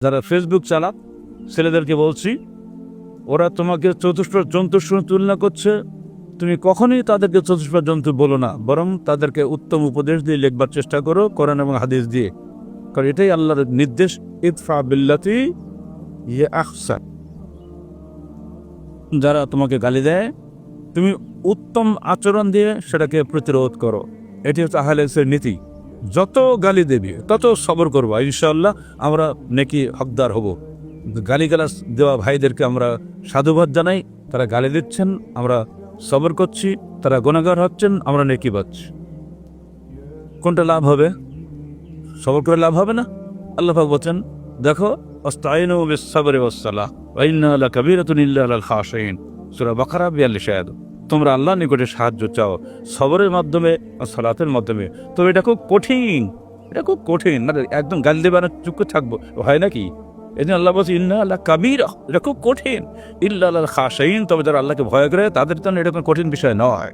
যারা ফেসবুক চালাক ছেলেদেরকে বলছি, ওরা তোমাকে চতুষ্পদ জন্তুর সঙ্গে তুলনা করছে, তুমি কখনোই তাদেরকে চতুষ্পদ জন্তু বলো না, বরং তাদেরকে উত্তম উপদেশ দিয়ে লিখবার চেষ্টা করো কোরআন এবং হাদিস দিয়ে। কারণ এটাই আল্লাহর নির্দেশ, ইদফা বিল্লাতি হিয়া আহসান। যারা তোমাকে গালি দেয়, তুমি উত্তম আচরণ দিয়ে সেটাকে প্রতিরোধ করো। এটি হচ্ছে আহলে হাদিসের নীতি। যত গালি দেবে তত সবর করবো, ইনশাআল্লাহ আমরা নেকি হকদার হব। গালিগালাজ দেওয়া ভাইদেরকে আমরা সাধুবাদ জানাই, তারা গালি দিচ্ছেন, আমরা সবর করছি, তারা গুনাহগার হচ্ছেন, আমরা নেকি পাচ্ছি। কোনটা লাভ হবে? সবর করে লাভ হবে না? আল্লাহ পাক বলেন, দেখো আস্তাইনু বিস-সাবরি ওয়াস-সালাহ ওয়া ইন্নাহা লাকাবীরাতুন ইল্লা আলাল খাশিঈন, সূরা বাকারা 42 আয়াত। তোমরা আল্লাহর নিকটে সাহায্য চাও সবরের মাধ্যমে আর সালাতের মাধ্যমে। তবে এটা খুব কঠিন, এটা খুব কঠিন। মানে একদম গালি দেবে না চুপ করে থাকবো, হয় নাকি? এই জন্য আল্লাহ বলছে ইন্নাহা লাকাবীরা, এটা খুব কঠিন। ইল্লা আলাল খাশিঈন, তবে যারা আল্লাহকে ভয় করে তাদের জন্য এটা কোনো কঠিন বিষয় নয়।